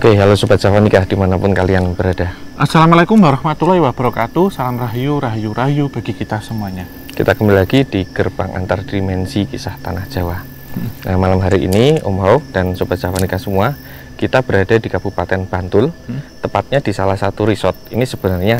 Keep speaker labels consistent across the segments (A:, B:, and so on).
A: Oke, halo Sobat Javanika dimanapun kalian berada.
B: Assalamualaikum warahmatullahi wabarakatuh. Salam rahayu, rahayu, rahayu bagi kita semuanya.
A: Kita kembali lagi di Gerbang Antar Dimensi Kisah Tanah Jawa. Nah, malam hari ini Om Hao dan Sobat Javanika semua, kita berada di Kabupaten Bantul, tepatnya di salah satu resort. Ini sebenarnya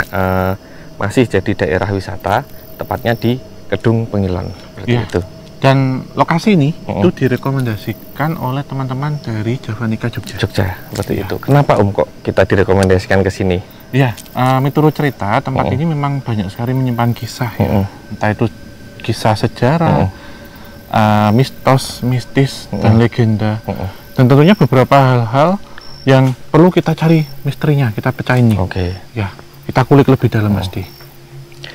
A: masih jadi daerah wisata, tepatnya di Kedung Pengilon. Seperti itu.
B: Dan lokasi ini itu direkomendasikan oleh teman-teman dari Javanika Jogja.
A: Seperti itu. Kenapa Om kok kita direkomendasikan ke sini?
B: Ya, menurut cerita tempat ini memang banyak sekali menyimpan kisah ya. Entah itu kisah sejarah, mistos, mistis, dan legenda. Dan tentunya beberapa hal-hal yang perlu kita cari misterinya, kita pecahin nih. Ya, kita kulik lebih dalam pasti.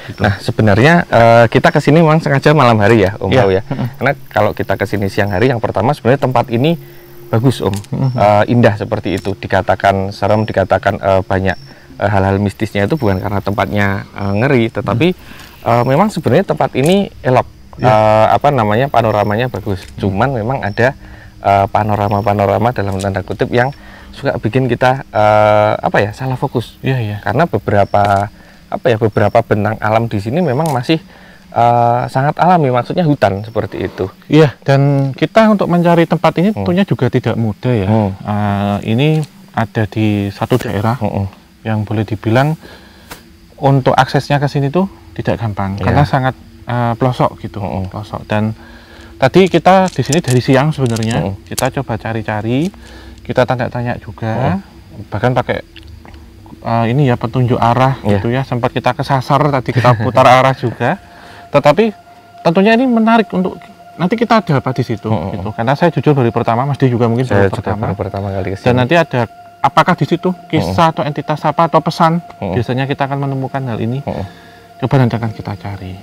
B: Gitu. Nah,
A: sebenarnya kita kesini memang sengaja malam hari ya, Om Hao ya. Karena kalau kita kesini siang hari, yang pertama sebenarnya tempat ini bagus, Om. Indah seperti itu. Dikatakan serem, dikatakan banyak hal-hal mistisnya itu bukan karena tempatnya ngeri, tetapi memang sebenarnya tempat ini elok. Panoramanya bagus. Cuman memang ada panorama-panorama dalam tanda kutip yang suka bikin kita salah fokus. Karena beberapa bentang alam di sini memang masih sangat alami, maksudnya hutan seperti itu.
B: Iya, dan kita untuk mencari tempat ini tentunya juga tidak mudah ya. Ini ada di satu daerah yang boleh dibilang untuk aksesnya ke sini tuh tidak gampang karena sangat pelosok gitu, pelosok. Dan tadi kita di sini dari siang sebenarnya kita coba cari-cari, kita tanya-tanya juga, bahkan pakai ini ya petunjuk arah gitu ya, sempat kita kesasar tadi, kita putar arah juga, tetapi tentunya ini menarik untuk nanti kita ada apa di situ gitu. Karena saya jujur baru pertama, Mas D juga mungkin baru pertama kali kesini. Dan nanti ada apakah di situ kisah atau entitas apa atau pesan, biasanya kita akan menemukan hal ini. Coba nanti akan kita cari.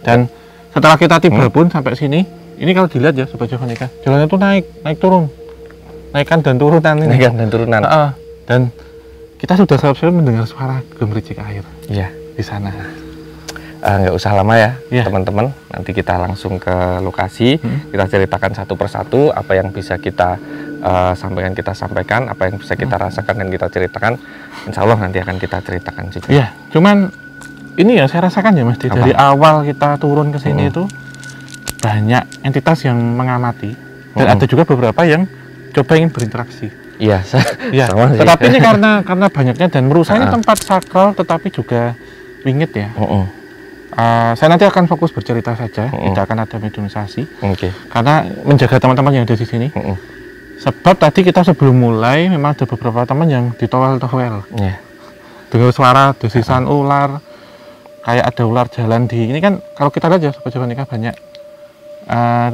B: Dan setelah kita tiba pun sampai sini, ini kalau dilihat ya Sobat Javanika, jalannya itu naik turun, naikkan dan turunan ini. Dan kita sudah selesai mendengar suara gemericik air.
A: Iya,
B: di sana.
A: Nggak usah lama ya, teman-teman. Nanti kita langsung ke lokasi. Kita ceritakan satu persatu apa yang bisa kita sampaikan, apa yang bisa kita rasakan dan kita ceritakan. Insya Allah nanti akan kita ceritakan juga.
B: Iya, cuman ini ya saya rasakan ya Mas, dari awal kita turun ke sini itu banyak entitas yang mengamati dan ada juga beberapa yang coba ingin berinteraksi.
A: Iya,
B: sama sih. Tetapi ini karena banyaknya dan menurut saya ini tempat sakral tetapi juga wingit ya. Saya nanti akan fokus bercerita saja, tidak akan ada mediumisasi. Karena menjaga teman-teman yang ada di sini. Sebab tadi kita sebelum mulai memang ada beberapa teman yang ditowel-towel. Dengar suara desisan ular, kayak ada ular jalan di ini kan, kalau kita lihat ya Sobat Javanika banyak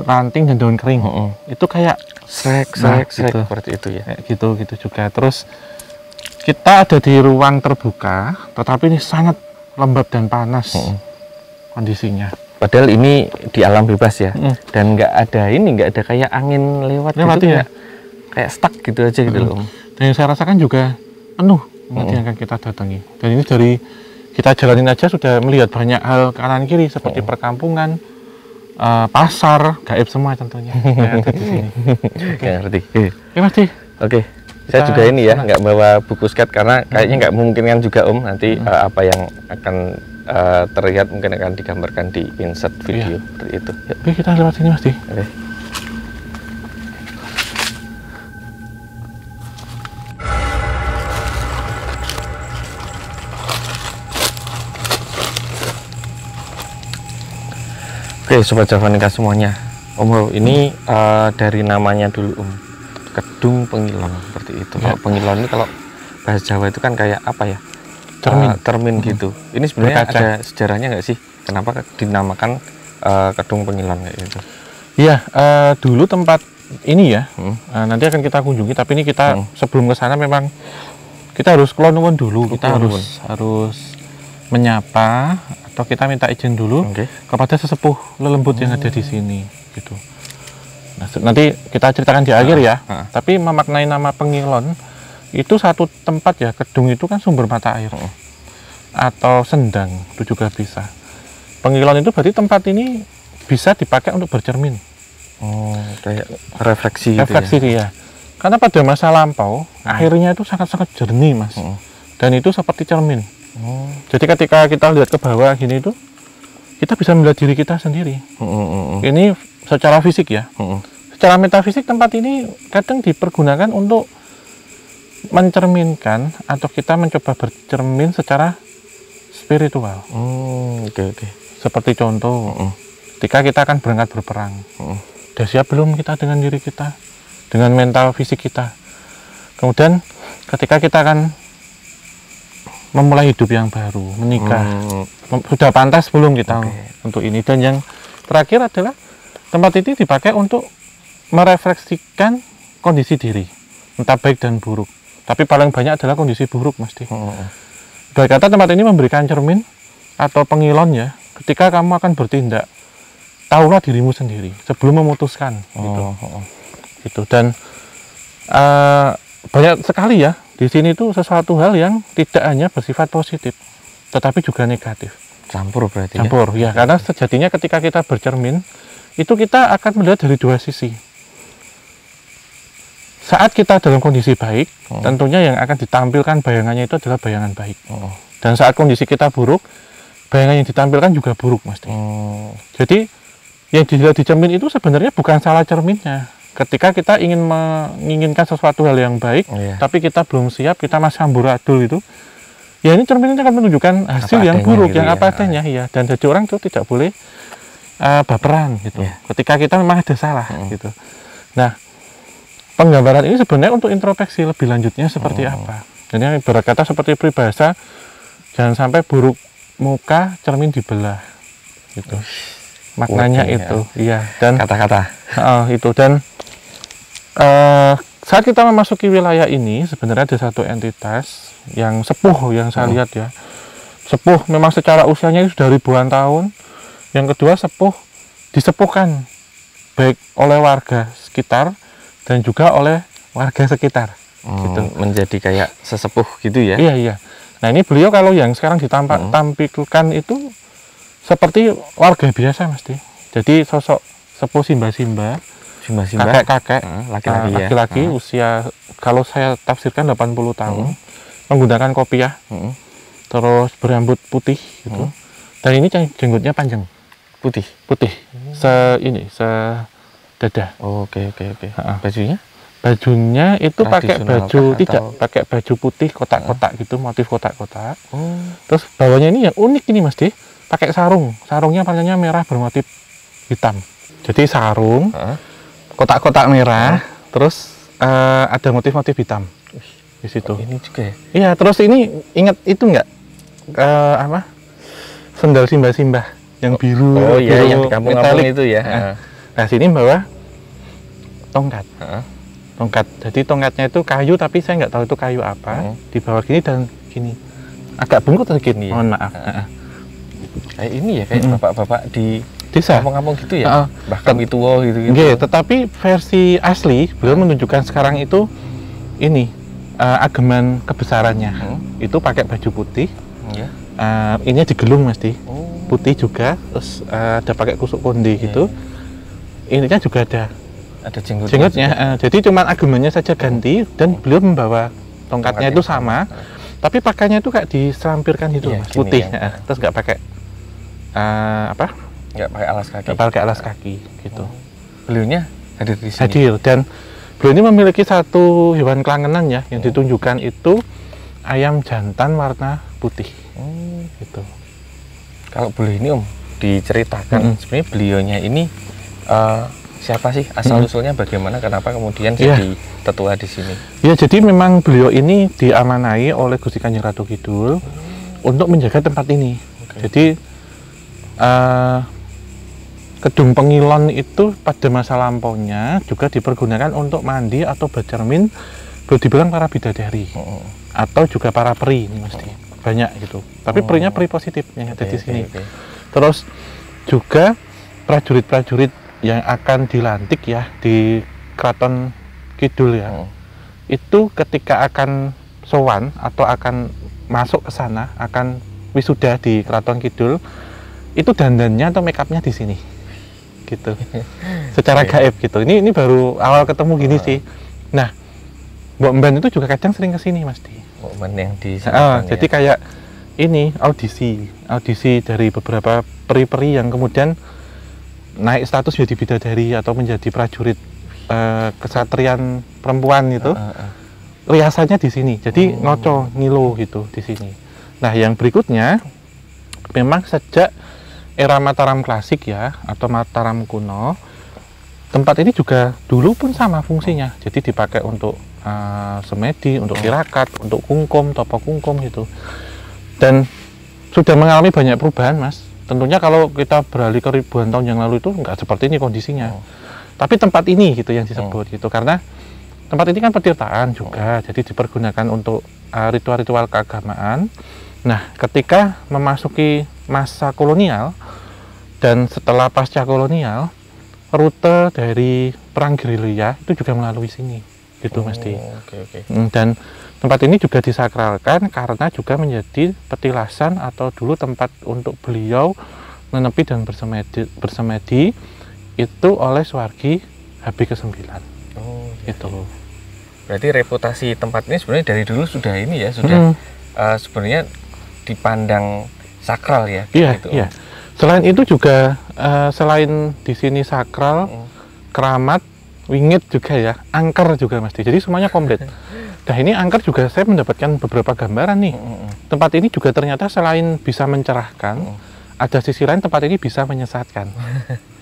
B: ranting dan daun kering. Itu kayak
A: srek seperti itu ya.
B: Gitu juga. Terus kita ada di ruang terbuka, tetapi ini sangat lembab dan panas kondisinya.
A: Padahal ini di alam bebas ya, dan nggak ada kayak angin lewat gitu ya. Kayak stuck gitu aja gitu loh.
B: Dan yang saya rasakan juga penuh nanti yang akan kita datangi. Dan ini dari kita jalanin aja sudah melihat banyak hal kanan kiri seperti perkampungan, pasar, gaib semua tentunya ada di sini.
A: Ngerti.
B: Mas D.
A: Saya juga ini ya nggak bawa buku sket karena kayaknya nggak memungkinkan juga Om nanti apa yang akan terlihat mungkin akan digambarkan di insert video seperti itu.
B: Oke, kita lewat sini Mas D.
A: Oke, Sobat Javanika semuanya, Om Hao, ini dari namanya dulu Om, Kedung Pengilon seperti itu. Kalau Pengilon ini kalau bahasa Jawa itu kan kayak apa ya? Termin gitu. Ini sebenarnya ada sejarahnya nggak sih? Kenapa dinamakan Kedung Pengilon kayak gitu? Iya,
B: dulu tempat ini ya, nanti akan kita kunjungi. Tapi ini kita sebelum ke sana memang kita harus kelonungan dulu. Kita harus menyapa atau kita minta izin dulu kepada sesepuh lelembut yang ada di sini gitu. Nah, nanti kita ceritakan di akhir ya. Tapi memaknai nama Pengilon itu satu tempat ya, kedung itu kan sumber mata air atau sendang itu juga bisa. Pengilon itu berarti tempat ini bisa dipakai untuk bercermin.
A: Kayak refleksi gitu ya.
B: Karena pada masa lampau airnya itu sangat-sangat jernih, Mas. Dan itu seperti cermin. Jadi ketika kita lihat ke bawah gini itu, kita bisa melihat diri kita sendiri. Ini secara fisik ya. Secara metafisik tempat ini kadang dipergunakan untuk mencerminkan atau kita mencoba bercermin secara spiritual.
A: Oke.
B: Seperti contoh, ketika kita akan berangkat berperang, udah siap belum kita dengan diri kita, dengan mental fisik kita. Kemudian ketika kita akan memulai hidup yang baru, menikah, sudah pantas belum kita untuk ini. Dan yang terakhir adalah tempat ini dipakai untuk merefleksikan kondisi diri, entah baik dan buruk. Tapi paling banyak adalah kondisi buruk, mesti. Baik kata tempat ini memberikan cermin atau pengilon ya, ketika kamu akan bertindak, tahulah dirimu sendiri sebelum memutuskan. Gitu. Dan banyak sekali ya di sini tuh sesuatu hal yang tidak hanya bersifat positif, tetapi juga negatif.
A: Campur berarti.
B: Campur ya, karena sejatinya ketika kita bercermin, itu kita akan melihat dari dua sisi. Saat kita dalam kondisi baik, tentunya yang akan ditampilkan bayangannya itu adalah bayangan baik. Dan saat kondisi kita buruk, bayangan yang ditampilkan juga buruk, Mas. Jadi yang dilihat di cermin itu sebenarnya bukan salah cerminnya. Ketika kita ingin menginginkan sesuatu hal yang baik, tapi kita belum siap, kita masih amburadul itu, ya ini cermin ini akan menunjukkan hasil yang buruk, gitu yang apa adanya, ya. Dan jadi orang itu tidak boleh baperan gitu. Ketika kita memang ada salah gitu. Nah, penggambaran ini sebenarnya untuk introspeksi lebih lanjutnya seperti apa. Jadi ibarat kata seperti peribahasa, jangan sampai buruk muka cermin dibelah gitu. Maknanya itu, iya. Dan
A: kata-kata
B: itu. Dan saat kita memasuki wilayah ini sebenarnya ada satu entitas yang sepuh yang saya lihat ya. Sepuh memang secara usianya sudah ribuan tahun. Yang kedua sepuh disepuhkan baik oleh warga sekitar dan juga oleh warga sekitar. Gitu.
A: Menjadi kayak sesepuh gitu ya.
B: Iya. Nah ini beliau kalau yang sekarang ditampilkan itu seperti warga biasa, Mas. Jadi sosok sepuh simba-simba, kakek-kakek, laki-laki usia kalau saya tafsirkan 80 tahun, menggunakan kopiah, terus berambut putih gitu. Dan ini jenggotnya panjang. Putih. Dada.
A: Oke. Bajunya
B: itu pakai baju pakai baju putih kotak-kotak gitu, motif kotak-kotak. Terus bawahnya ini yang unik ini, Mas. Pakai sarungnya warnanya merah bermotif hitam. Jadi sarung kotak-kotak merah, terus ada motif-motif hitam di situ.
A: Ini juga ya?
B: Iya, terus ini ingat itu enggak sendal simba-simba yang biru.
A: Iya, yang di kampung-kampung itu ya.
B: Nah, sini bawa tongkat. Jadi tongkatnya itu kayu, tapi saya nggak tahu itu kayu apa. Di bawah gini dan gini. Agak bungkuk atau gini. Mohon maaf.
A: Kayak ini ya, kayak bapak-bapak di
B: desa.
A: Kampung-kampung gitu ya. Bahkan itu gitu.
B: Tetapi versi asli beliau menunjukkan sekarang itu ini ageman kebesarannya. Itu pakai baju putih. Ini digelung, Mas. Putih juga, terus ada pakai kusuk konde gitu. Ini kan juga ada jenggotnya. Jadi cuman agemannya saja ganti dan beliau membawa tongkatnya itu sama, tapi pakainya itu kayak diselampirkan gitu, Mas, putih. Terus nggak pakai
A: nggak pakai alas kaki.
B: Nggak pakai alas kaki gitu.
A: Beliaunya hadir di sini.
B: Hadir, dan beliau ini memiliki satu hewan kelangenan ya yang ditunjukkan itu ayam jantan warna putih. Gitu.
A: Kalau boleh ini Om diceritakan sebenarnya beliaunya ini siapa sih, asal usulnya bagaimana, kenapa kemudian jadi tetua di sini?
B: Ya, jadi memang beliau ini diamanai oleh Gusti Kanjeng Ratu Kidul untuk menjaga tempat ini. Jadi Kedung Pengilon itu pada masa lampaunya juga dipergunakan untuk mandi atau bercermin, boleh dibilang para bidadari atau juga para peri ini, Mas. Banyak gitu. Tapi perinya peri positif yang ada di sini. Terus juga prajurit-prajurit yang akan dilantik ya di Keraton Kidul ya. Itu ketika akan sowan atau akan masuk ke sana, akan wisuda di Keraton Kidul, itu dandannya atau make upnya di sini. Gitu. Secara gaib gitu. Ini baru awal ketemu gini sih. Nah, Mbok Mban itu juga kadang sering kesini Mas Di.
A: Mbok Mban yang di
B: jadi kayak ini audisi dari beberapa peri-peri yang kemudian naik status jadi bidadari atau menjadi prajurit kesatrian perempuan itu. Riasannya di sini, jadi ngoco ngilo gitu di sini. Nah, yang berikutnya memang sejak era Mataram klasik ya atau Mataram kuno, tempat ini juga dulu pun sama fungsinya. Jadi dipakai untuk semedi, untuk tirakat, untuk kungkum, topo kungkum gitu. Dan sudah mengalami banyak perubahan, Mas. Tentunya kalau kita beralih ke ribuan tahun yang lalu itu nggak seperti ini kondisinya. Tapi tempat ini gitu yang disebut gitu, karena tempat ini kan petirtaan juga, jadi dipergunakan untuk ritual-ritual keagamaan. Nah, ketika memasuki masa kolonial dan setelah pasca kolonial, rute dari perang gerilya itu juga melalui sini, gitu mesti. Dan tempat ini juga disakralkan karena juga menjadi petilasan atau dulu tempat untuk beliau menepi dan bersemedi itu oleh Suwargi Habib ke-9. Itu.
A: Berarti reputasi tempat ini sebenarnya dari dulu sudah ini ya, sudah sebenarnya dipandang sakral ya.
B: Iya,
A: gitu.
B: Iya. Selain itu juga selain di sini sakral, keramat, wingit juga ya, angker juga Mas. Jadi semuanya komplit. Nah, ini angker juga saya mendapatkan beberapa gambaran nih. Tempat ini juga ternyata selain bisa mencerahkan, ada sisi lain tempat ini bisa menyesatkan.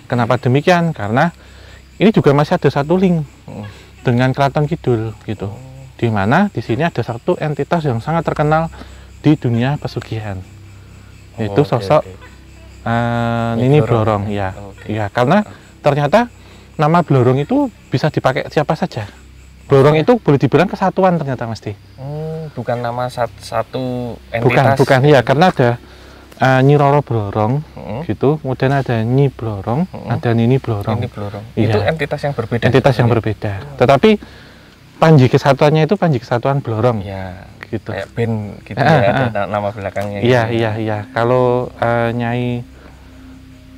B: Kenapa demikian? Karena ini juga masih ada satu link dengan Keraton Kidul gitu, di mana di sini ada satu entitas yang sangat terkenal di dunia pesugihan, yaitu sosok Nini Blorong ya. Ya, karena ternyata nama Blorong itu bisa dipakai siapa saja. Blorong itu boleh dibilang kesatuan ternyata Mas Di.
A: Bukan nama satu entitas.
B: Bukan ya, karena ada Nyi Roro Blorong gitu, kemudian ada Nyi Blorong, ada Nini Blorong.
A: Nini Blorong.
B: Iya.
A: Itu entitas yang berbeda.
B: Entitas yang berbeda. Tetapi panji kesatuannya itu Panji Kesatuan Blorong.
A: Ya,
B: gitu.
A: Kayak band gitu ya, ada nama belakangnya.
B: Iya,
A: gitu.
B: Iya. Kalau Nyai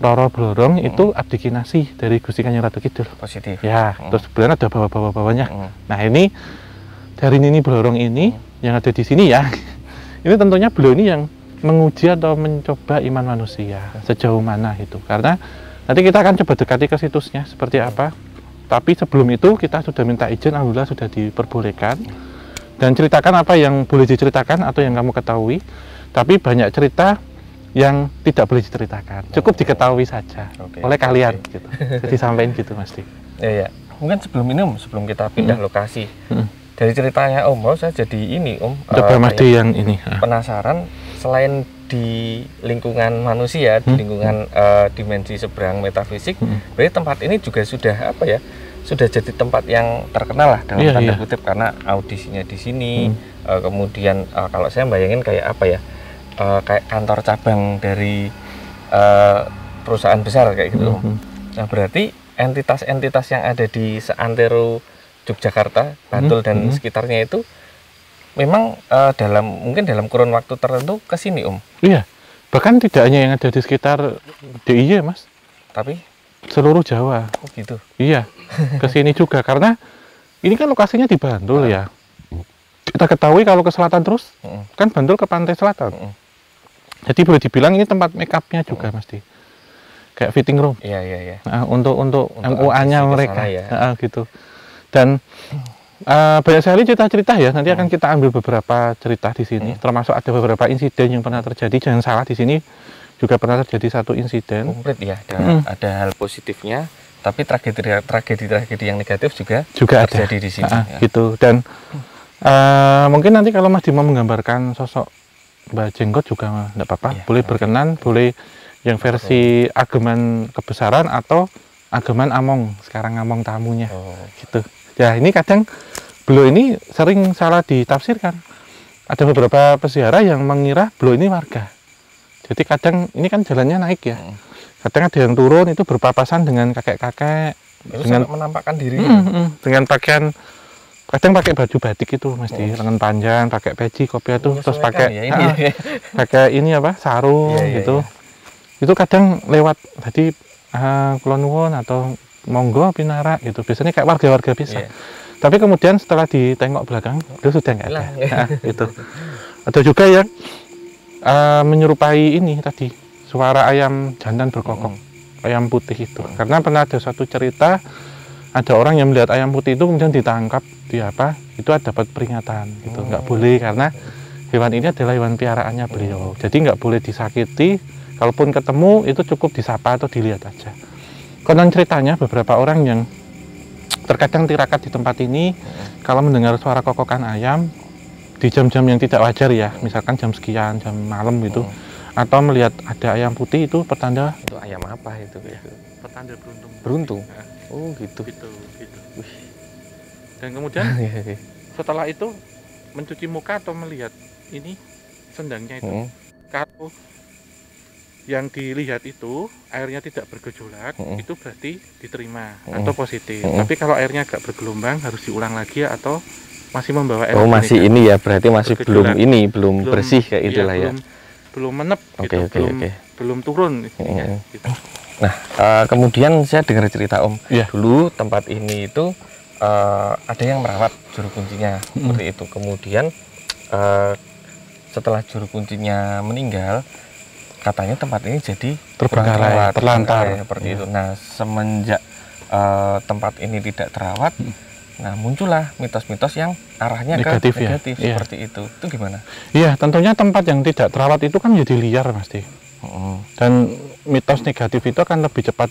B: Roro Blorong itu abdi kinasi dari Gusti Kanjeng Ratu Kidul.
A: Positif.
B: Ya, terus kemudian ada bawah-bawahnya. Nah, ini dari Nini Blorong ini yang ada di sini ya. Ini tentunya beliau ini yang menguji atau mencoba iman manusia sejauh mana itu, karena nanti kita akan coba dekati ke situsnya seperti apa. Tapi sebelum itu kita sudah minta izin, alhamdulillah sudah diperbolehkan, dan ceritakan apa yang boleh diceritakan atau yang kamu ketahui. Tapi banyak cerita yang tidak boleh diceritakan, cukup diketahui saja oleh kalian gitu. Jadi sampaikan gitu Mas Di.
A: Ya. Mungkin sebelum kita pindah lokasi, dari ceritanya Om, saya jadi ini Om,
B: coba Mas Di yang ini
A: penasaran. Selain di lingkungan manusia, di lingkungan dimensi seberang metafisik, berarti tempat ini juga sudah apa ya? Sudah jadi tempat yang terkenal lah dalam tanda kutip, karena audisinya di sini. Kemudian kalau saya bayangin kayak apa ya? Kayak kantor cabang dari perusahaan besar kayak gitu. Nah, berarti entitas-entitas yang ada di seantero Yogyakarta, Bantul dan sekitarnya itu memang mungkin dalam kurun waktu tertentu ke sini Om.
B: Iya. Bahkan tidak hanya yang ada di sekitar DIY Mas,
A: tapi
B: seluruh Jawa.
A: Oh gitu.
B: Iya. Ke sini juga karena ini kan lokasinya di Bantul ya. Kita ketahui kalau ke selatan terus kan Bantul ke pantai selatan. Jadi boleh dibilang ini tempat make up-nya juga Mas Di. Kayak fitting room.
A: Iya.
B: Nah, untuk MUA-nya mereka
A: ya.
B: gitu. Dan banyak sekali cerita-cerita ya. Nanti akan kita ambil beberapa cerita di sini. Termasuk ada beberapa insiden yang pernah terjadi. Jangan salah, di sini juga pernah terjadi satu insiden.
A: Komplit ya. Ada hal positifnya, tapi tragedi yang negatif juga terjadi
B: ada
A: di sini.
B: Gitu. Dan mungkin nanti kalau Mas Di mau menggambarkan sosok Mbak Jenggot juga tidak apa-apa. Boleh berkenan, boleh yang versi ageman kebesaran atau ageman Among. Sekarang Among tamunya. Gitu. Ya, ini kadang beliau ini sering salah ditafsirkan. Ada beberapa peziarah yang mengira beliau ini warga. Jadi kadang ini kan jalannya naik ya. Kadang ada yang turun itu berpapasan dengan kakek-kakek. Dengan
A: menampakkan diri.
B: Dengan pakaian, kadang pakai baju batik itu mesti lengan panjang, pakai peci, kopiah itu, terus pakai pakai ini apa sarung gitu. Itu kadang lewat tadi kulon nuwun atau monggo pinarak gitu, biasanya kayak warga-warga biasa. Tapi kemudian setelah ditengok belakang, dia sudah nggak ada. Nah, itu. Ada juga yang menyerupai ini tadi, suara ayam jantan berkokok, ayam putih itu. Karena pernah ada satu cerita, ada orang yang melihat ayam putih itu kemudian ditangkap, itu dapat peringatan, gitu. Nggak boleh karena hewan ini adalah hewan piaraannya beliau. Jadi nggak boleh disakiti, kalaupun ketemu itu cukup disapa atau dilihat aja. Konon ceritanya beberapa orang yang terkadang tirakat di tempat ini, kalau mendengar suara kokokan ayam, di jam-jam yang tidak wajar ya, misalkan jam sekian, jam malam gitu, atau melihat ada ayam putih itu pertanda
A: itu ayam apa itu?
B: Ya, pertanda beruntung.
A: Beruntung.
B: Nah,
A: oh gitu.
B: Gitu. Dan kemudian setelah itu mencuci muka atau melihat ini sendangnya itu, kalau yang dilihat itu airnya tidak bergejolak, itu berarti diterima atau positif. Tapi kalau airnya agak bergelombang harus diulang lagi atau masih membawa air.
A: Oh masih ini ya, berarti masih belum bersih kayak itulah ya.
B: Belum menep, belum turun. Gitu.
A: Nah kemudian saya dengar cerita Om, dulu tempat ini itu ada yang merawat juru kuncinya seperti itu. Kemudian setelah juru kuncinya meninggal, katanya tempat ini jadi
B: terbengkalai, terlantar
A: seperti itu. Nah semenjak tempat ini tidak terawat, nah muncullah mitos-mitos yang arahnya negatif seperti itu. Itu gimana?
B: Iya, tentunya tempat yang tidak terawat itu kan jadi liar pasti. Dan mitos negatif itu akan lebih cepat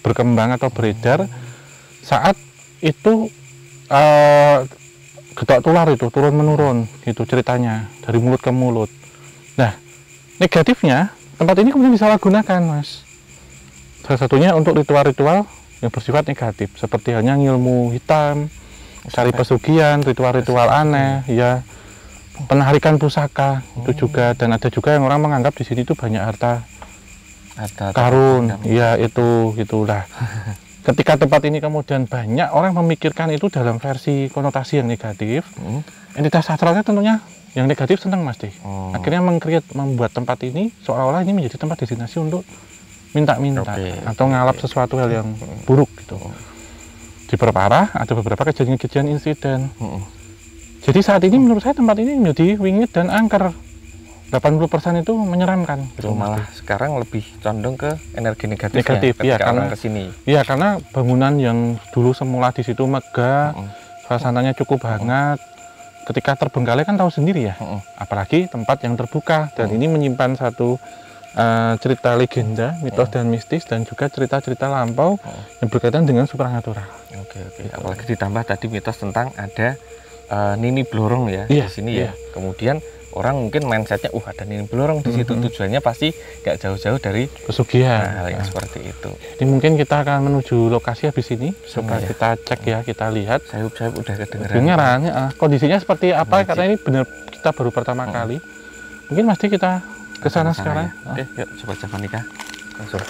B: berkembang atau beredar saat itu getok tular itu turun menurun gitu ceritanya dari mulut ke mulut. Nah negatifnya tempat ini kemudian disalahgunakan Mas. Salah satunya untuk ritual-ritual yang bersifat negatif seperti hanya ngilmu hitam, cari pesugihan, ritual-ritual aneh, ya penarikan pusaka itu juga. Dan ada juga yang orang menganggap di sini itu banyak harta karun, ya itu gitulah. Ketika tempat ini kemudian banyak orang memikirkan itu dalam versi konotasi yang negatif, entitas astralnya tentunya yang negatif senang Mas Di. Akhirnya membuat tempat ini seolah-olah ini menjadi tempat destinasi untuk minta-minta atau ngalap sesuatu hal yang buruk gitu. Diperparah ada beberapa kejadian-kejadian insiden. Jadi saat ini menurut saya tempat ini menjadi wingit dan angker. 80% itu menyeramkan.
A: Itu malah sekarang lebih condong ke energi negatifnya
B: ya, karena
A: kesini.
B: Iya, karena bangunan yang dulu semula di situ megah, suasananya cukup hangat. Ketika terbengkalai kan tahu sendiri ya. Apalagi tempat yang terbuka dan ini menyimpan satu cerita legenda, mitos dan mistis dan juga cerita-cerita lampau yang berkaitan dengan supranatural.
A: Oke. Apalagi ditambah tadi mitos tentang ada nini blorong ya di sini ya. Kemudian orang mungkin mindsetnya, ada nini blorong di situ, tujuannya pasti nggak jauh-jauh dari
B: pesugihan.
A: Hal yang seperti itu.
B: Ini mungkin kita akan menuju lokasi habis ini, coba kita cek ya, kita lihat.
A: Sayup-sayup udah kedengeran.
B: Kondisinya seperti apa? Karena ini benar kita baru pertama kali. Mungkin pasti kita ke sana sekarang.
A: Ya. Oke, yuk coba Javanica langsung.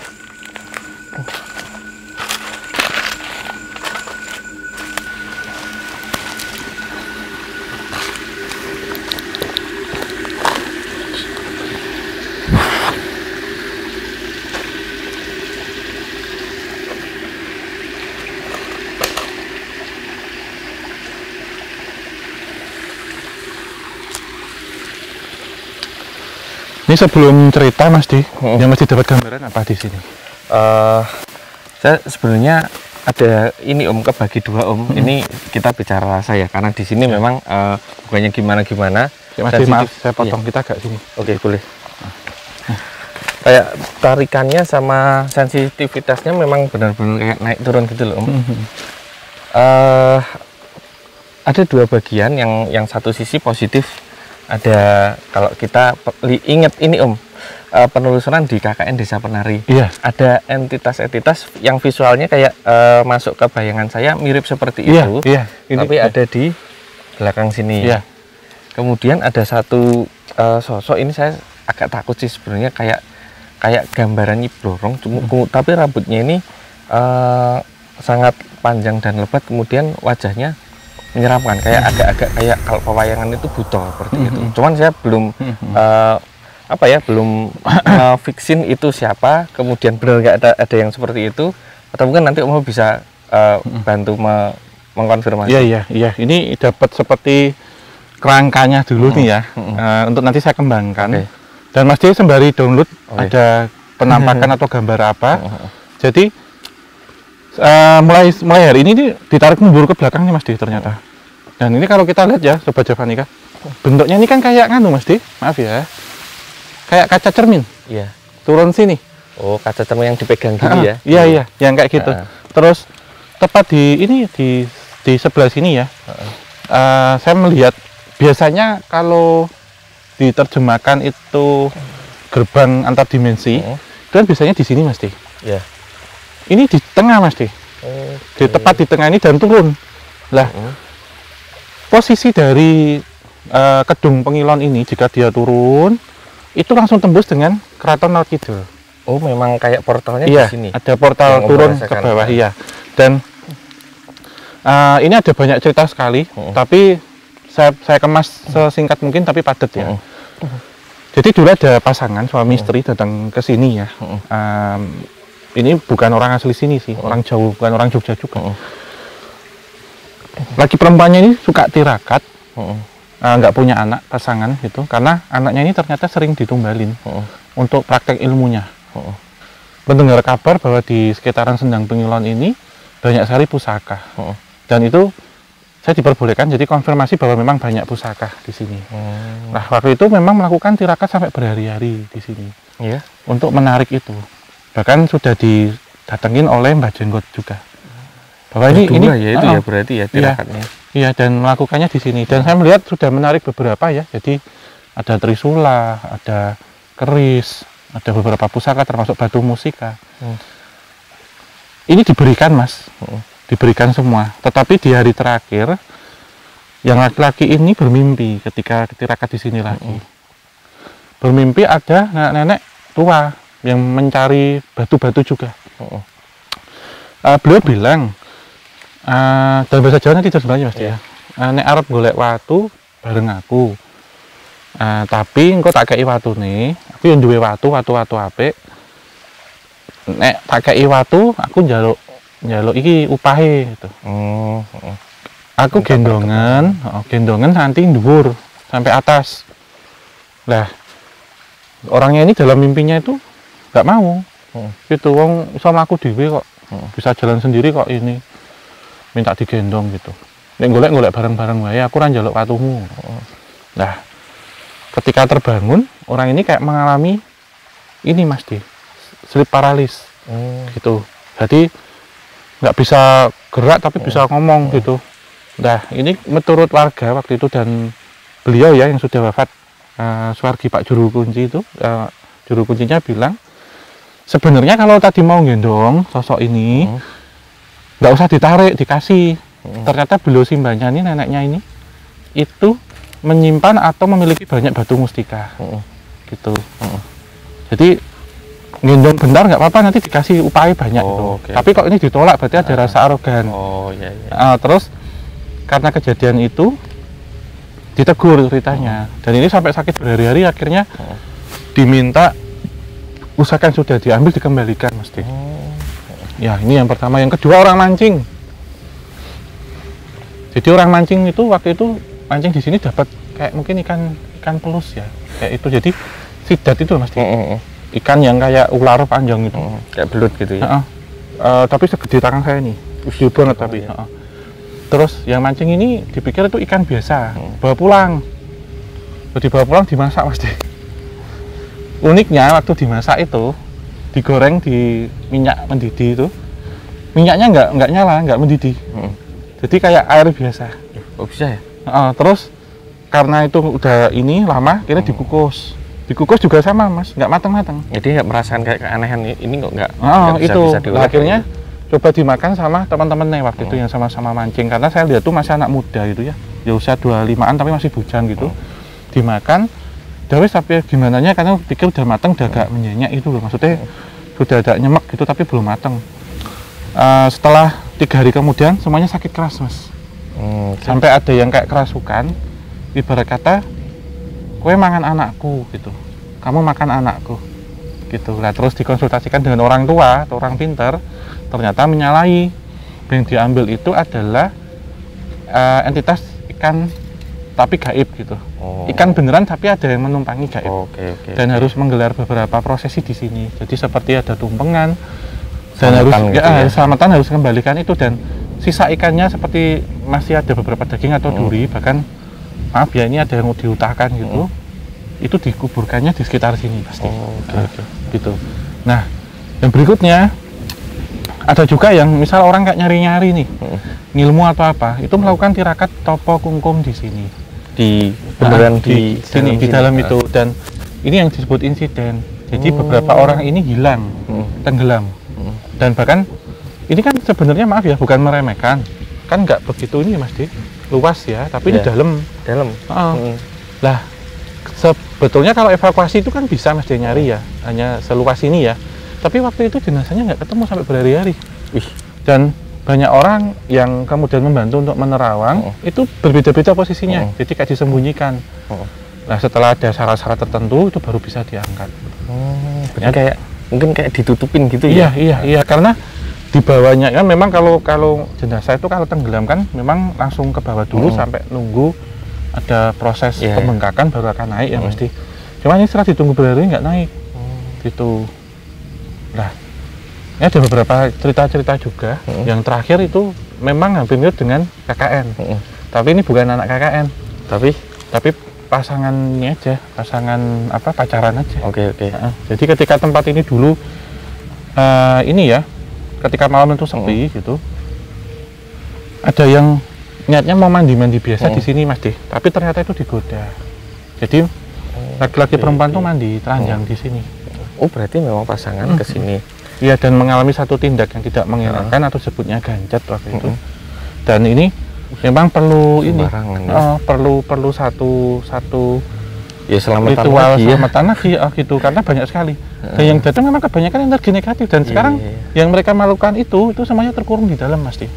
B: Ini sebelum cerita Mas Di, yang mesti dapat gambaran apa di sini?
A: Saya sebenarnya ada ini Om, kebagi dua Om. Ini kita bicara rasa ya, karena di sini memang bukannya gimana-gimana.
B: Ya, Mas Di, maaf saya potong, kita agak sini.
A: Oke, boleh. Kayak tarikannya sama sensitivitasnya memang benar-benar kayak naik turun gitu loh Om. Ada dua bagian, yang satu sisi positif. Ada, kalau kita ingat ini Om, penelusuran di KKN Desa Penari, ada entitas-entitas yang visualnya kayak masuk ke bayangan saya mirip seperti itu, tapi ada di belakang sini. Kemudian ada satu sosok, ini saya agak takut sih sebenarnya, kayak gambaran Nyi Blorong, tapi rambutnya ini sangat panjang dan lebat, kemudian wajahnya menyeramkan, kayak agak-agak kayak kalau pewayangan itu buta seperti itu. Cuman saya belum belum fiksin itu siapa, kemudian benar nggak ada yang seperti itu, atau mungkin nanti Om bisa bantu mengkonfirmasi.
B: Iya. Ini dapat seperti kerangkanya dulu nih ya. Untuk nanti saya kembangkan. Dan Mas D sembari download ada penampakan atau gambar apa. Jadi mulai hari ini ditarik mundur ke belakang nih Mas D ternyata. Dan ini kalau kita lihat ya Sobat Javanica, bentuknya ini kan kayak nganu Mas D, maaf ya, kayak kaca cermin.
A: Iya.
B: Turun sini.
A: Oh, kaca cermin yang dipegang gini ya?
B: Iya, yang kayak gitu. Terus tepat di sebelah sini ya, saya melihat biasanya kalau diterjemahkan itu gerbang antar dimensi, itu kan biasanya di sini Mas D.
A: Iya.
B: Ini di tengah Mas D. Di tepat di tengah ini dan turun. Lah, posisi dari Kedung Pengilon ini jika dia turun itu langsung tembus dengan Keraton Lor Kidul.
A: Oh, memang kayak portalnya
B: Iya,
A: di sini.
B: ada portal turun ke bawah iya. Dan ini ada banyak cerita sekali, tapi saya kemas sesingkat mungkin tapi padat ya. Jadi dulu ada pasangan suami istri datang ke sini ya. Ini bukan orang asli sini sih, orang Jawa, bukan orang Jogja juga. Laki perempuannya ini suka tirakat, nggak punya anak pasangan gitu, karena anaknya ini ternyata sering ditumbalin untuk praktek ilmunya. Mendengar kabar bahwa di sekitaran Sendang Pengilon ini banyak sekali pusaka, dan itu saya diperbolehkan jadi konfirmasi bahwa memang banyak pusaka di sini. Nah waktu itu memang melakukan tirakat sampai berhari-hari di sini, untuk menarik itu. Bahkan sudah didatengin oleh Mbah Jenggot juga. Bahwa ini
A: ya itu ya berarti ya tirakatnya.
B: Iya, dan melakukannya di sini. Dan saya melihat sudah menarik beberapa ya. Jadi ada trisula, ada keris, ada beberapa pusaka termasuk batu musika. Ini diberikan Mas, diberikan semua. Tetapi di hari terakhir yang laki-laki ini bermimpi ketika tirakat di sini lagi. Bermimpi ada nenek-nenek tua yang mencari batu-batu juga. Beliau bilang, dalam bahasa Jawa nanti terjemahnya Mas ya. Nek arep golek watu bareng aku. Tapi engko tak kei watu nih, aku yang duwe watu apik. Nek tak kei watu, aku njaluk iki upahe gitu. Aku gendongan nanti dhuwur sampai atas. Lah, orangnya ini dalam mimpinya itu nggak mau. Gitu, wong iso mlaku dhewe kok. Bisa jalan sendiri kok ini. Minta digendong gitu. Nek golek bareng-bareng wae, aku ora njaluk watumu. Nah, ketika terbangun, orang ini kayak mengalami ini Mas D, sleep paralysis. Gitu. Jadi nggak bisa gerak tapi bisa ngomong gitu. Nah, ini menurut warga waktu itu dan beliau ya yang sudah wafat, Suwargi Pak Juru Kunci itu, Juru Kuncinya bilang, sebenarnya kalau tadi mau gendong sosok ini, nggak usah ditarik, dikasih. Ternyata beliau simbahnya ini, neneknya ini, itu menyimpan atau memiliki banyak batu mustika. Gitu. Jadi gendong bentar nggak apa-apa, nanti dikasih upaya banyak gitu. Tapi kok ini ditolak, berarti ada rasa arogan. Terus karena kejadian itu ditegur ceritanya. Dan ini sampai sakit berhari-hari, akhirnya diminta pusaka yang sudah diambil dikembalikan mesti. Ya ini yang pertama. Yang kedua orang mancing. Jadi orang mancing itu waktu itu mancing di sini dapat kayak mungkin ikan pelus ya, kayak itu. Jadi sidat itu Mas, ikan yang kayak ular panjang itu,
A: kayak belut gitu ya.
B: Tapi segede tangan saya nih, gede banget tapi. Terus yang mancing ini dipikir itu ikan biasa, bawa pulang. Dibawa pulang dimasak Mas. Uniknya waktu dimasak itu digoreng di minyak mendidih itu, minyaknya nggak nyala, nggak mendidih. Jadi kayak air biasa.
A: Oh bisa ya?
B: Terus karena itu udah ini lama, kira dikukus. Dikukus juga sama Mas, nggak matang-matang.
A: Jadi nggak merasakan kayak keanehan ini kok nggak
B: itu. Nah, akhirnya coba dimakan sama teman-temannya waktu itu yang sama-sama mancing, karena saya lihat tuh masih anak muda gitu ya usia 25-an tapi masih bujang gitu. Dimakan, dawes tapi gimana nya, karena pikir udah matang, udah agak menyenyak itu loh, maksudnya sudah ada nyemek gitu tapi belum matang. Setelah 3 hari kemudian semuanya sakit keras Mas. Sampai ada yang kayak kerasukan, ibarat kata kowe mangan anakku gitu, kamu makan anakku gitu. Nah terus dikonsultasikan dengan orang tua atau orang pintar, ternyata menyalahi. Yang diambil itu adalah entitas ikan tapi gaib gitu. Ikan beneran tapi ada yang menumpangi gaib. Dan harus menggelar beberapa prosesi di sini. Jadi seperti ada tumpengan dan harus gitu selamatan harus kembalikan itu, dan sisa ikannya seperti masih ada beberapa daging atau duri, bahkan maaf ya ini ada yang diutahkan gitu. Itu dikuburkannya di sekitar sini pasti. Gitu. Nah, yang berikutnya ada juga yang misal orang kayak nyari-nyari nih, ngilmu atau apa, itu melakukan tirakat topo kungkung di sini. Di sini di dalam itu, dan ini yang disebut insiden. Jadi beberapa orang ini hilang, tenggelam. Dan bahkan ini kan sebenarnya maaf ya, bukan meremehkan. Kan nggak begitu ini Mas Di, luas ya, tapi ini dalam. Lah, sebetulnya kalau evakuasi itu kan bisa Mas Di nyari ya, hanya seluas ini ya. Tapi waktu itu jenazahnya nggak ketemu sampai berhari-hari. Dan banyak orang yang kemudian membantu untuk menerawang, itu berbeda-beda posisinya, jadi kayak disembunyikan. Nah, setelah ada syarat-syarat tertentu, itu baru bisa diangkat.
A: Ya, kayak mungkin kayak ditutupin gitu ya?
B: Iya, karena di bawahnya kan memang kalau jenazah itu kalau tenggelam kan memang langsung ke bawah dulu sampai nunggu ada proses pembengkakan baru akan naik ya mesti. Cuma ini setelah ditunggu berhari nggak naik, gitu. Nah, ini ada beberapa cerita-cerita juga. Yang terakhir itu memang hampir mirip dengan KKN. Tapi ini bukan anak KKN. Tapi pasangannya aja, pasangan apa pacaran aja. Jadi ketika tempat ini dulu ini ya, ketika malam itu sepi gitu, ada yang niatnya mau mandi biasa di sini Mas Di, tapi ternyata itu digoda. Jadi laki-laki perempuan tuh mandi telanjang di sini.
A: Berarti memang pasangan ke sini.
B: Iya, dan mengalami satu tindak yang tidak mengenakan atau sebutnya ganjat waktu itu. Dan ini memang perlu perlu satu ritual selamatan lagi gitu, karena banyak sekali. Dan yang datang memang kebanyakan energi negatif, dan sekarang yang mereka melakukan itu semuanya terkurung di dalam Mas Di.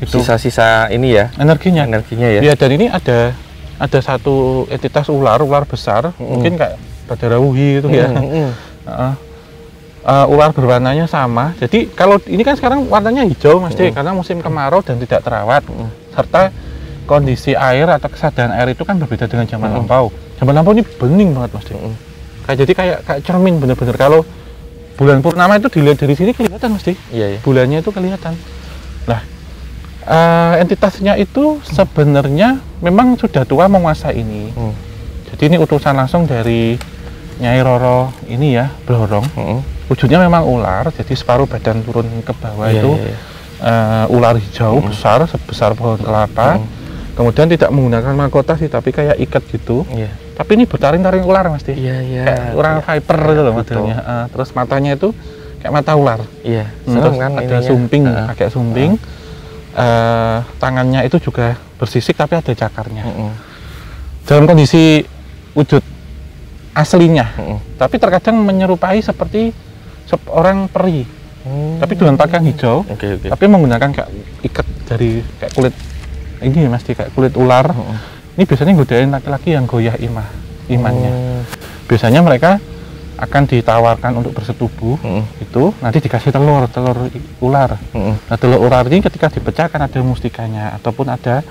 B: Gitu.
A: Sisa-sisa ini ya energinya ya.
B: Iya, dan ini ada satu entitas ular besar, mungkin kayak Badarawuhi gitu ya. Ular berwarnanya sama. Jadi kalau ini kan sekarang warnanya hijau Mas Di, karena musim kemarau dan tidak terawat, serta kondisi air atau kesadaran air itu kan berbeda dengan zaman lampau. Zaman lampau ini bening banget Mas Di. Jadi kayak cermin bener-bener. Kalau bulan purnama itu dilihat dari sini kelihatan Mas Di. Bulannya itu kelihatan. Nah, entitasnya itu sebenarnya memang sudah tua menguasai ini. Jadi ini utusan langsung dari Nyai Roro ini ya, Blorong. Wujudnya memang ular, jadi separuh badan turun ke bawah itu ular hijau besar, sebesar pohon kelapa. Kemudian tidak menggunakan mahkota sih, tapi kayak ikat gitu. Tapi ini bertaring-taring ular Mas Di. Kayak ular viper gitu loh modelnya. Terus matanya itu kayak mata ular.
A: Serem kan,
B: ada sumping, pakai sumping. Tangannya itu juga bersisik tapi ada cakarnya. Dalam kondisi wujud aslinya, tapi terkadang menyerupai seperti orang peri, tapi dengan pakaian hijau, tapi menggunakan kayak ikat dari kayak kulit ini Mas Di, kayak kulit ular. Ini biasanya godain laki-laki yang goyah imannya. Biasanya mereka akan ditawarkan untuk bersetubuh, itu nanti dikasih telur ular. Nah, telur ular ini ketika dipecahkan ada mustikanya ataupun ada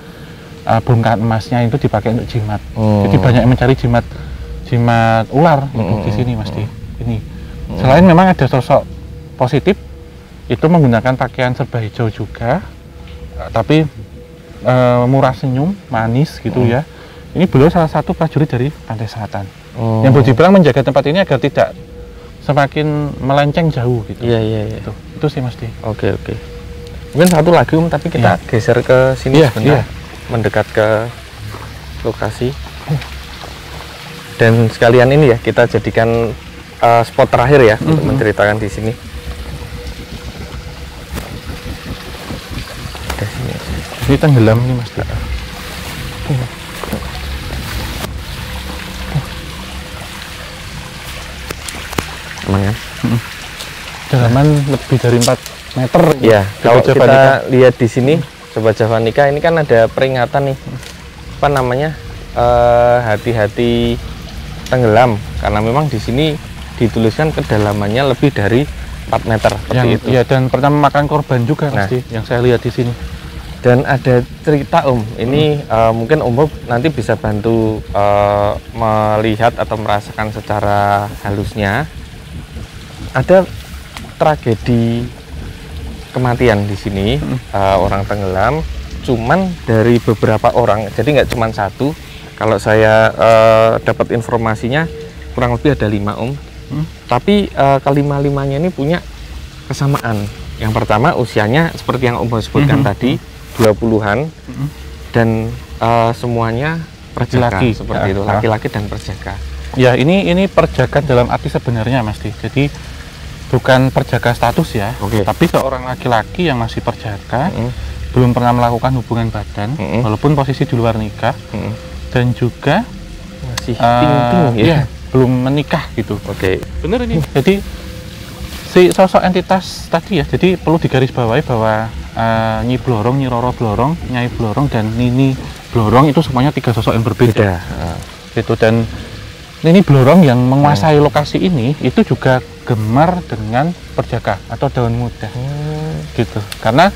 B: bongkahan emasnya, itu dipakai untuk jimat. Jadi banyak yang mencari jimat ular di sini Mas Di. Ini selain memang ada sosok positif, itu menggunakan pakaian serba hijau juga, tapi murah senyum, manis gitu ya. Ini beliau salah satu prajurit dari Pantai Selatan. Yang boleh dibilang menjaga tempat ini agar tidak semakin melenceng jauh gitu. Itu sih Mas Di.
A: Oke. Mungkin satu lagi tapi kita geser ke sini sebentar, mendekat ke lokasi. Dan sekalian ini ya kita jadikan spot terakhir ya untuk menceritakan di sini.
B: Ini tenggelam nih Mas Di.
A: Aman ya?
B: Kedalaman lebih dari 4 meter.
A: Ya, kalau kita lihat di sini Sobat Javanica, ini kan ada peringatan nih, apa namanya, hati-hati tenggelam, karena memang di sini dituliskan kedalamannya lebih dari 4 meter seperti itu.
B: Iya, dan pernah memakan korban juga Mas Di, yang saya lihat di sini.
A: Dan ada cerita ini mungkin Om Bob nanti bisa bantu melihat atau merasakan secara halusnya. Ada tragedi kematian di sini, orang tenggelam, cuman dari beberapa orang, jadi nggak cuma satu. Kalau saya dapat informasinya kurang lebih ada 5 tapi kelima-limanya ini punya kesamaan. Yang pertama usianya seperti yang Om Bob sebutkan tadi, 20-an, dan semuanya perjaka
B: laki-laki
A: seperti itu, laki-laki dan perjaka.
B: Ya, ini perjaka dalam arti sebenarnya Mas Di. Jadi bukan perjaka status ya, tapi seorang laki-laki yang masih perjaka, belum pernah melakukan hubungan badan, walaupun posisi di luar nikah, dan juga
A: masih ting-ting ya,
B: belum menikah gitu. Bener ini. Jadi si sosok entitas tadi ya, jadi perlu digarisbawahi bahwa Nyi Blorong, Nyi Roro Blorong, Nyai Blorong, dan Nini Blorong itu semuanya 3 sosok yang berbeda. Gitu. Dan Nini Blorong yang menguasai lokasi ini itu juga gemar dengan perjaka atau daun muda. Gitu. Karena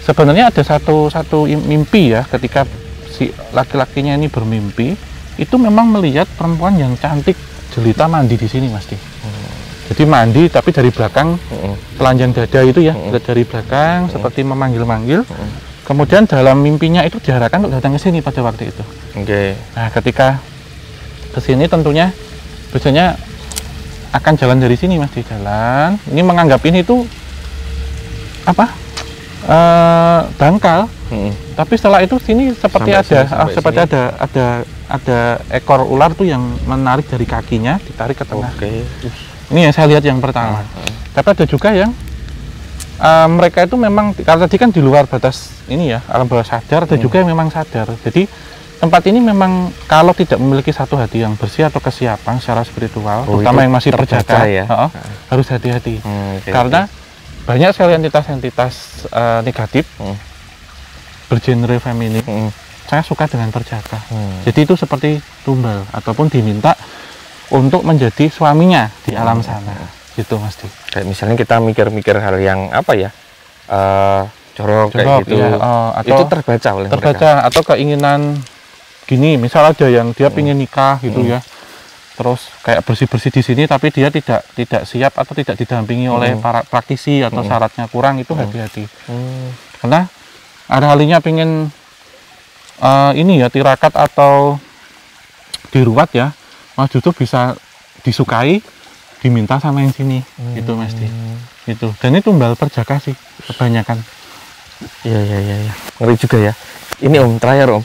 B: sebenarnya ada satu mimpi ya, ketika si laki-lakinya ini bermimpi, itu memang melihat perempuan yang cantik jelita mandi di sini, Mas Di. Jadi mandi tapi dari belakang, telanjang dada itu ya, dari belakang seperti memanggil-manggil. Kemudian dalam mimpinya itu diarahkan untuk datang ke sini pada waktu itu. Nah, ketika ke sini tentunya biasanya akan jalan dari sini, Mas, di jalan. Ini menganggap ini tuh apa? Dangkal. Tapi setelah itu sini seperti ada ekor ular tuh yang menarik dari kakinya, ditarik ke tengah. Ini yang saya lihat yang pertama. Tapi ada juga yang mereka itu memang, kalau tadi kan di luar batas ini ya, alam bawah sadar, ada juga yang memang sadar. Jadi tempat ini memang kalau tidak memiliki satu hati yang bersih atau kesiapan secara spiritual, terutama yang masih perjaka, ya? Harus hati-hati. Karena banyak sekali entitas-entitas negatif bergenre feminin. Saya suka dengan perjaka. Jadi itu seperti tumbal ataupun diminta untuk menjadi suaminya di alam sana, gitu Mas Di.
A: Kayak misalnya kita mikir-mikir hal yang apa ya, jorok kayak gitu, ya, atau itu terbaca oleh mereka.
B: Atau keinginan gini, misal ada yang dia ingin nikah gitu ya, terus kayak bersih-bersih di sini, tapi dia tidak siap atau tidak didampingi oleh para praktisi atau syaratnya kurang, itu hati-hati. Karena ada halinya pengen ini ya, tirakat atau diruat ya, Mas justru bisa disukai, diminta sama yang sini, gitu Mas Di. Gitu. Dan itu tumbal perjaka sih kebanyakan.
A: Iya. Ngeri juga ya. Ini terakhir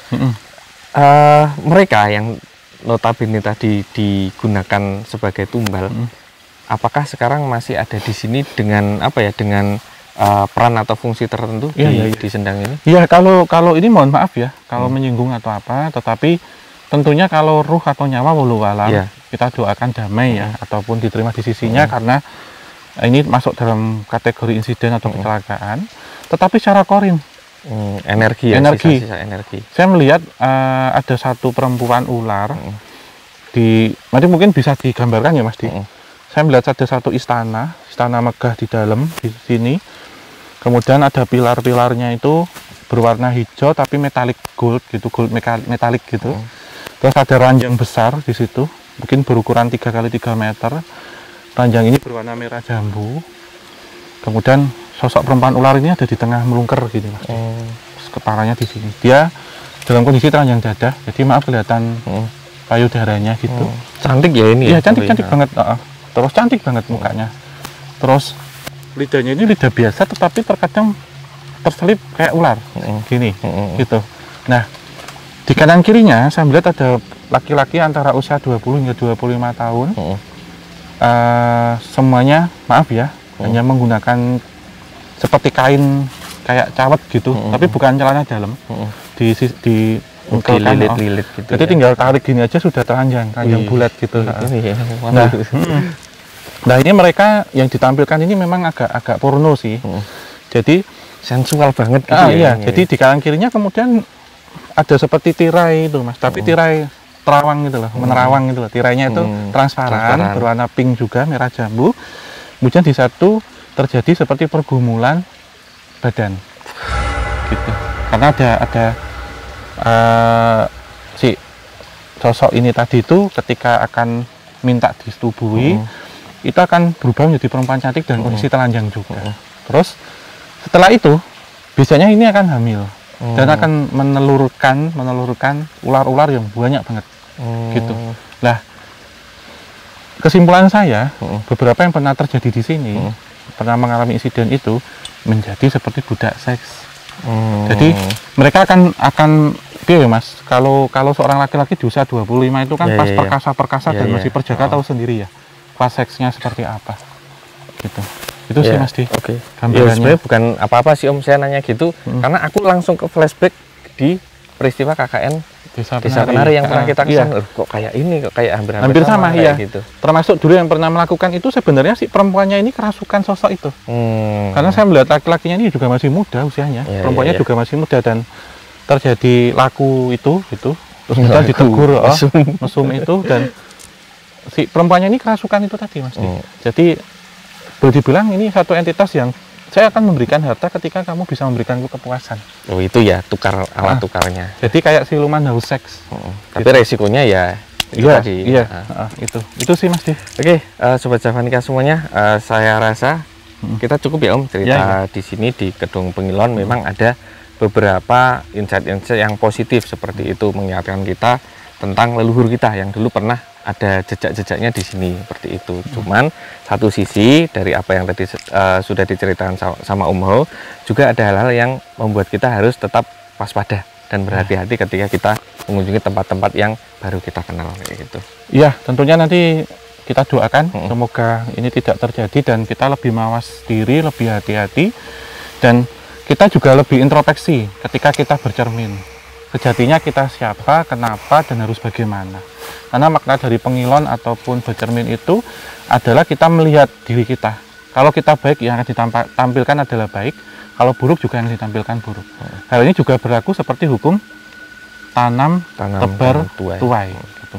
A: mereka yang notabene tadi digunakan sebagai tumbal, apakah sekarang masih ada di sini dengan apa ya, dengan peran atau fungsi tertentu di sendang ini? Iya,
B: kalau ini mohon maaf ya, kalau menyinggung atau apa, tetapi tentunya kalau ruh atau nyawa walau alam, kita doakan damai ya, ataupun diterima di sisinya, karena ini masuk dalam kategori insiden atau kecelakaan. Tetapi secara korin,
A: energi. Sisa energi. Saya
B: melihat ada satu perempuan ular nanti mungkin bisa digambarkan ya Mas Di. Saya melihat ada satu istana megah di dalam di sini. Kemudian ada pilar-pilarnya itu berwarna hijau tapi metalik gold gitu, gold metalik gitu. Terus ada ranjang besar di situ, mungkin berukuran 3 kali 3 meter. Ranjang ini berwarna merah jambu. Kemudian sosok perempuan ular ini ada di tengah melungker gini Mas. Terus kepalanya di sini. Dia dalam kondisi telanjang dada, jadi maaf kelihatan payudaranya gitu.
A: Cantik ya ini.
B: Iya, cantik banget. Terus cantik banget mukanya. Terus lidahnya ini lidah biasa, tetapi terkadang terselip kayak ular, gini, gitu. Nah, di kanan kirinya saya melihat ada laki-laki antara usia 20 hingga 25 tahun. Semuanya, maaf ya, hanya menggunakan seperti kain kayak cawet gitu, tapi bukan celana dalam.
A: Lilit gitu.
B: Jadi tinggal tarik gini aja sudah telanjang bulat gitu. Nah ini mereka yang ditampilkan ini memang agak porno sih. Jadi
A: sensual banget gitu
B: ya. Jadi di kanan kirinya kemudian ada seperti tirai itu Mas, tapi tirai terawang gitu loh, menerawang gitu loh. Tirainya itu transparan, berwarna pink juga, merah jambu. Kemudian di satu terjadi seperti pergumulan badan gitu. Karena ada si sosok ini tadi itu ketika akan minta disetubuhi, itu akan berubah menjadi perempuan cantik dan kondisi telanjang juga. Terus setelah itu biasanya ini akan hamil dan akan menelurkan ular-ular yang banyak banget gitu. Lah, kesimpulan saya, beberapa yang pernah terjadi di sini pernah mengalami insiden itu menjadi seperti budak seks. Jadi mereka akan ya mas, kalau seorang laki-laki di usia 25 itu kan pas perkasa dan masih perjaka tahu sendiri ya pas seksnya seperti apa gitu. Itu sih Mas Di.
A: Oke. Ya sebenarnya bukan apa-apa sih Om, saya nanya gitu karena aku langsung ke flashback di peristiwa KKN Desa Kenari yang pernah kita kesana. Kok kayak ini, kok kayak hampir
B: sama ya gitu. Termasuk dulu yang pernah melakukan itu sebenarnya si perempuannya ini kerasukan sosok itu. Karena saya melihat laki-lakinya ini juga masih muda usianya, perempuannya juga masih muda dan terjadi laku itu gitu. Terus kita ditegur mesum itu dan si perempuannya ini kerasukan itu tadi Mas Di. Jadi boleh dibilang ini satu entitas yang saya akan memberikan harta ketika kamu bisa memberikanku kepuasan.
A: Oh itu ya tukar alat tukarnya.
B: Jadi kayak siluman haus seks.
A: Tapi resikonya ya itu tadi.
B: Iya. Itu sih Mas Di.
A: Oke, Sobat Javanica semuanya, saya rasa kita cukup ya Om cerita di sini di Kedung Pengilon. Memang ada beberapa insight-insight yang positif seperti itu mengingatkan kita tentang leluhur kita yang dulu pernah ada jejak-jejaknya di sini seperti itu. Cuman satu sisi dari apa yang tadi sudah diceritakan sama Om Ho, juga ada hal-hal yang membuat kita harus tetap waspada dan berhati-hati ketika kita mengunjungi tempat-tempat yang baru kita kenal kayak gitu.
B: Iya, tentunya nanti kita doakan semoga ini tidak terjadi dan kita lebih mawas diri, lebih hati-hati dan kita juga lebih introspeksi ketika kita bercermin. Sejatinya kita siapa, kenapa, dan harus bagaimana. Karena makna dari pengilon ataupun bercermin itu adalah kita melihat diri kita. Kalau kita baik, yang akan ditampilkan adalah baik. Kalau buruk juga yang ditampilkan buruk. Hal ini juga berlaku seperti hukum tanam tebar, tuai. Gitu.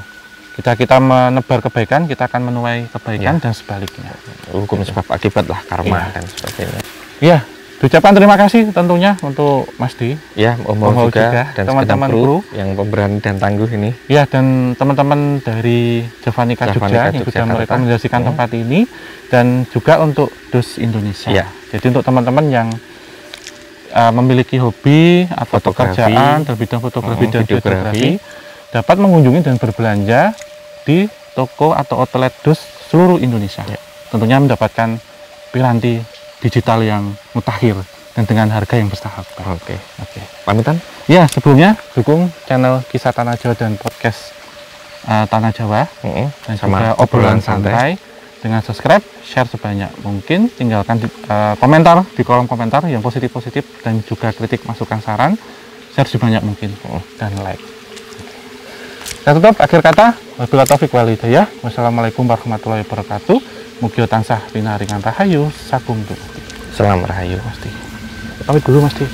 B: Kita menebar kebaikan, kita akan menuai kebaikan dan sebaliknya.
A: Hukum sebab akibat lah, karma dan sebagainya.
B: Iya. Ucapan terima kasih tentunya untuk Mas Di,
A: ya Om Ho juga dan teman-teman kru yang pemberani dan tangguh ini.
B: Ya dan teman-teman dari Javanica Jogja yang sudah merekomendasikan tempat ini dan juga untuk DOS Indonesia. Ya. Jadi untuk teman-teman yang memiliki hobi atau pekerjaan dalam bidang fotografi dan videografi dapat mengunjungi dan berbelanja di toko atau outlet DOS seluruh Indonesia. Ya. Tentunya mendapatkan piranti digital yang mutakhir dan dengan harga yang bersahabat.
A: Oke. Pamitan?
B: Ya, sebelumnya dukung channel Kisah Tanah Jawa dan podcast Tanah Jawa dan juga obrolan santai dengan subscribe, share sebanyak mungkin, tinggalkan komentar di kolom komentar yang positif-positif dan juga kritik, masukan, saran, share sebanyak mungkin dan like. Saya tutup akhir kata, wabillahi taufiq wal hidayah. Wassalamualaikum warahmatullahi wabarakatuh. Mugi tansah pinaringan rahayu sagung dumadi.
A: Salam rahayu
B: Mas Di. Pamit dulu Mas Di.